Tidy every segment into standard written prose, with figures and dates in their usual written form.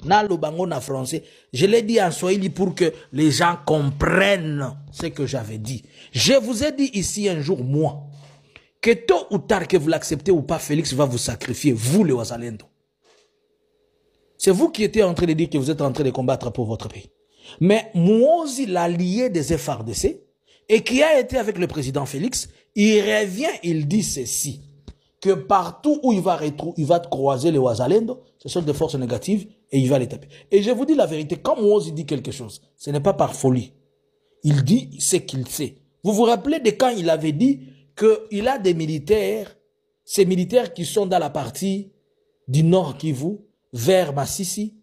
na lobango na français. Je l'ai dit en swahili pour que les gens comprennent ce que j'avais dit. Je vous ai dit ici un jour, moi, que tôt ou tard, que vous l'acceptez ou pas, Félix va vous sacrifier, vous les Wazalendo. C'est vous qui étiez en train de dire que vous êtes en train de combattre pour votre pays. Mais Mouozi, l'allié des FARDC, et qui a été avec le président Félix, il revient, il dit ceci, que partout où il va croiser les Wazalendo, ce sont des forces négatives, et il va les taper. Et je vous dis la vérité, quand Mouozi dit quelque chose, ce n'est pas par folie. Il dit ce qu'il sait. Vous vous rappelez de quand il avait dit qu'il a des militaires, ces militaires qui sont dans la partie du nord Kivu, vers Massissi,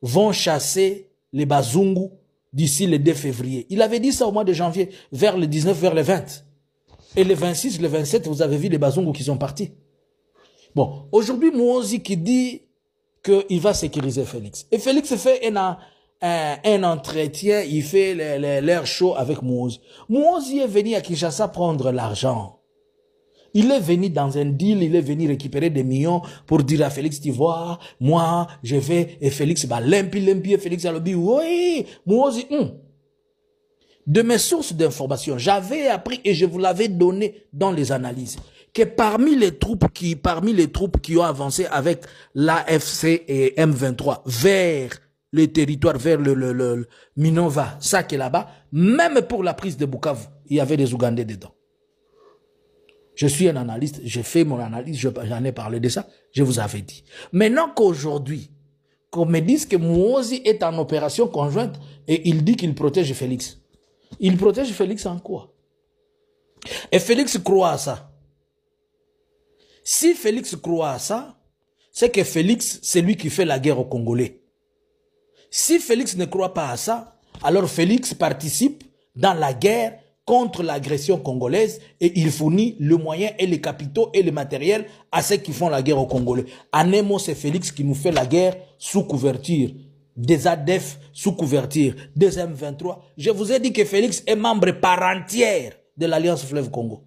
vont chasser les Bazungu d'ici le 2 février. Il avait dit ça au mois de janvier, vers le 19, vers le 20. Et le 26, le 27, vous avez vu les Bazungu qui sont partis. Bon, aujourd'hui, Mouozi qui dit qu'il va sécuriser Félix. Et Félix fait un entretien, il fait l'air chaud avec Mouozi. Mouozi est venu à Kinshasa prendre l'argent. Il est venu dans un deal, il est venu récupérer des millions pour dire à Félix, tu vois, moi, je vais, et Félix, bah, et Félix a le dit, oui, Mouozi, De mes sources d'information, j'avais appris et je vous l'avais donné dans les analyses, que parmi les troupes qui ont avancé avec l'AFC et M23 vers le territoire, vers le Minova, ça qui est là-bas, même pour la prise de Bukavu, il y avait des Ougandais dedans. Je suis un analyste, j'ai fait mon analyse, j'en ai parlé de ça, je vous avais dit. Maintenant qu'aujourd'hui, qu'on me dise que Mouozi est en opération conjointe et il dit qu'il protège Félix. Il protège Félix en quoi? Et Félix croit à ça. Si Félix croit à ça, c'est que Félix, c'est lui qui fait la guerre aux Congolais. Si Félix ne croit pas à ça, alors Félix participe dans la guerre contre l'agression congolaise et il fournit le moyen et les capitaux et le matériel à ceux qui font la guerre aux Congolais. En un mot, c'est Félix qui nous fait la guerre sous couverture des ADF, sous couverture des M23. Je vous ai dit que Félix est membre par entière de l'Alliance Fleuve Congo.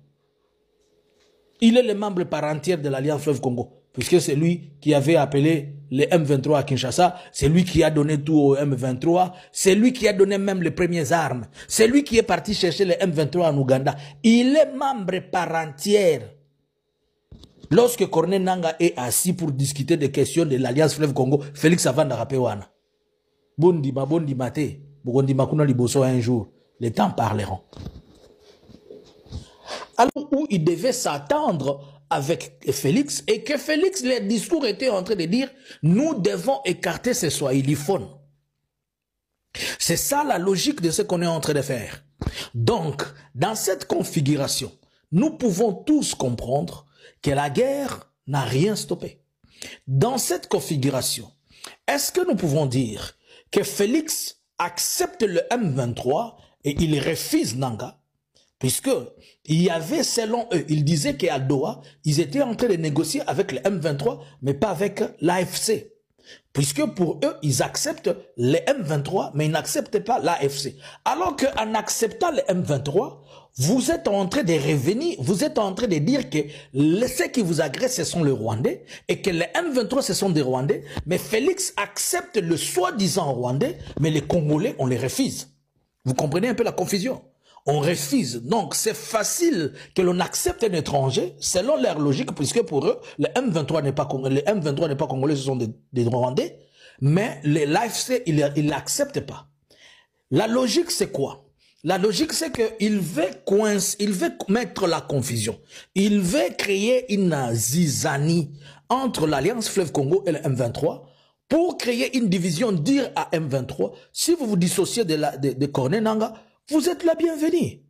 Il est le membre par entière de l'Alliance Fleuve Congo, puisque c'est lui qui avait appelé les M23 à Kinshasa, c'est lui qui a donné tout aux M23, c'est lui qui a donné même les premières armes, c'est lui qui est parti chercher les M23 en Ouganda. Il est membre par entière. Lorsque Corneille Nangaa est assis pour discuter des questions de l'Alliance Fleuve Congo, Félix Avanda Rapewana. Bondima te, Bondima kuna liboso un jour, les temps parleront. Alors où il devait s'attendre avec Félix, et que Félix, les discours étaient en train de dire, nous devons écarter ces swahiliphones. C'est ça la logique de ce qu'on est en train de faire. Donc, dans cette configuration, nous pouvons tous comprendre que la guerre n'a rien stoppé. Dans cette configuration, est-ce que nous pouvons dire que Félix accepte le M23 et il refuse Nangaa? Puisque il y avait, selon eux, ils disaient qu'à Doha, ils étaient en train de négocier avec le M23, mais pas avec l'AFC. Puisque pour eux, ils acceptent le M23, mais ils n'acceptent pas l'AFC. Alors qu'en acceptant le M23, vous êtes en train de revenir, vous êtes en train de dire que ceux qui vous agressent, ce sont les Rwandais, et que les M23, ce sont des Rwandais, mais Félix accepte le soi-disant Rwandais, mais les Congolais, on les refuse. Vous comprenez un peu la confusion? On refuse. Donc, c'est facile que l'on accepte un étranger, selon leur logique, puisque pour eux, le M23 n'est pas congolais, ce sont des Rwandais, mais l'AFC, il l'accepte pas. La logique, c'est quoi? La logique, c'est qu'il veut mettre la confusion. Il veut créer une zizanie entre l'Alliance Fleuve Congo et le M23 pour créer une division, dire à M23, si vous vous dissociez de Corneille Nangaa, vous êtes la bienvenue.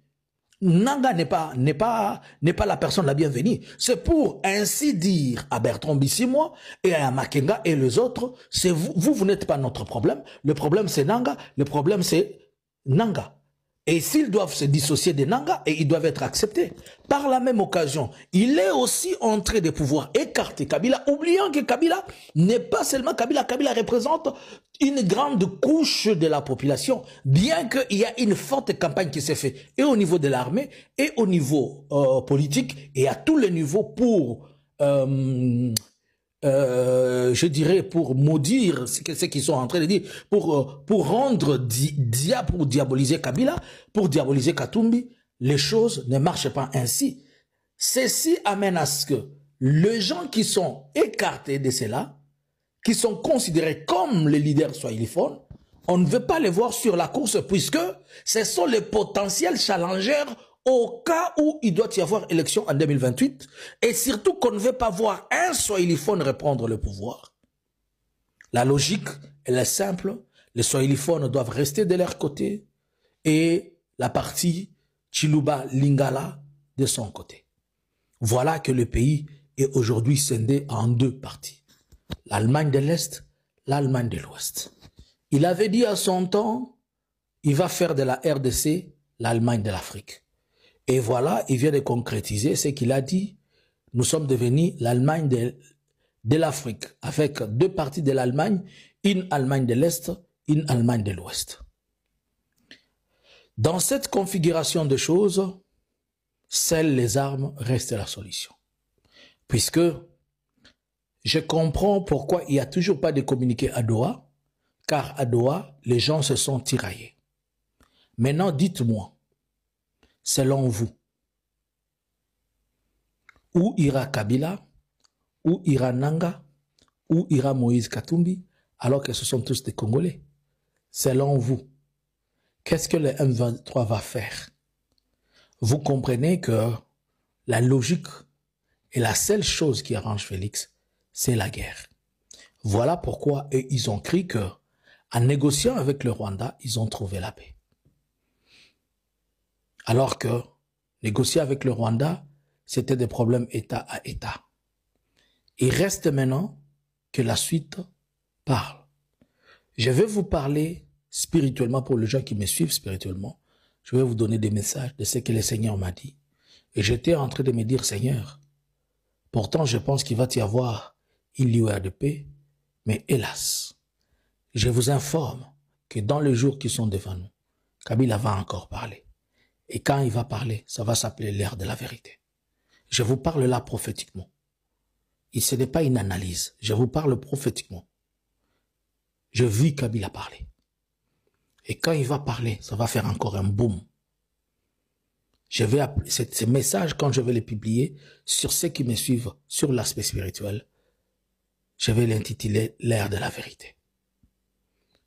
Nangaa n'est pas la personne la bienvenue. C'est pour ainsi dire à Bertrand Bisimwa et à Makenga et les autres, c'est vous n'êtes pas notre problème. Le problème c'est Nangaa, le problème c'est Nangaa. Et s'ils doivent se dissocier de Nangaa, et ils doivent être acceptés. Par la même occasion, il est aussi en train de pouvoir écarter Kabila, oubliant que Kabila n'est pas seulement Kabila. Kabila représente une grande couche de la population, bien qu'il y a une forte campagne qui s'est faite, et au niveau de l'armée, et au niveau politique, et à tous les niveaux pour je dirais, pour maudire ce qu'ils sont en train de dire, pour rendre, pour diaboliser Kabila, pour diaboliser Katumbi, les choses ne marchent pas ainsi. Ceci amène à ce que les gens qui sont écartés de cela, qui sont considérés comme les leaders swahiliphones, on ne veut pas les voir sur la course puisque ce sont les potentiels challengers au cas où il doit y avoir élection en 2028 et surtout qu'on ne veut pas voir un swahiliphone reprendre le pouvoir. La logique, elle est simple. Les swahiliphones doivent rester de leur côté et la partie Chiluba Lingala de son côté. Voilà que le pays est aujourd'hui scindé en deux parties. L'Allemagne de l'Est, l'Allemagne de l'Ouest. Il avait dit à son temps, il va faire de la RDC l'Allemagne de l'Afrique. Et voilà, il vient de concrétiser ce qu'il a dit. Nous sommes devenus l'Allemagne de l'Afrique, avec deux parties de l'Allemagne, une Allemagne de l'Est, une Allemagne de l'Ouest. Dans cette configuration de choses, seules les armes restent la solution. Puisque je comprends pourquoi il n'y a toujours pas de communiqué à Doha, car à Doha, les gens se sont tiraillés. Maintenant, dites-moi, selon vous, où ira Kabila, où ira Nanga, où ira Moïse Katumbi, alors que ce sont tous des Congolais? Selon vous, qu'est-ce que le M23 va faire? Vous comprenez que la logique et la seule chose qui arrange Félix, c'est la guerre. Voilà pourquoi ils ont cru que, en négociant avec le Rwanda, ils ont trouvé la paix. Alors que négocier avec le Rwanda, c'était des problèmes État à État. Il reste maintenant que la suite parle. Je vais vous parler spirituellement pour les gens qui me suivent spirituellement. Je vais vous donner des messages de ce que le Seigneur m'a dit. Et j'étais en train de me dire, Seigneur, pourtant je pense qu'il va y avoir une lueur de paix, mais hélas, je vous informe que dans les jours qui sont devant nous, Kabila va encore parler. Et quand il va parler, ça va s'appeler l'ère de la vérité. Je vous parle là prophétiquement. Et ce n'est pas une analyse. Je vous parle prophétiquement. Je vis Kabila parler. Et quand il va parler, ça va faire encore un boom. Je vais appeler ces messages, quand je vais les publier, sur ceux qui me suivent, sur l'aspect spirituel, je vais l'intituler l'ère de la vérité.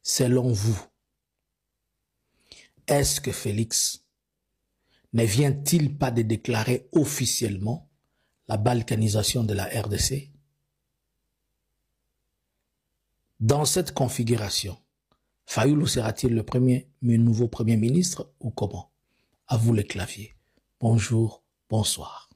Selon vous, est-ce que Félix ne vient-il pas de déclarer officiellement la balkanisation de la RDC? Dans cette configuration, Fayulu sera-t-il le nouveau Premier ministre ou comment? À vous les claviers. Bonjour, bonsoir.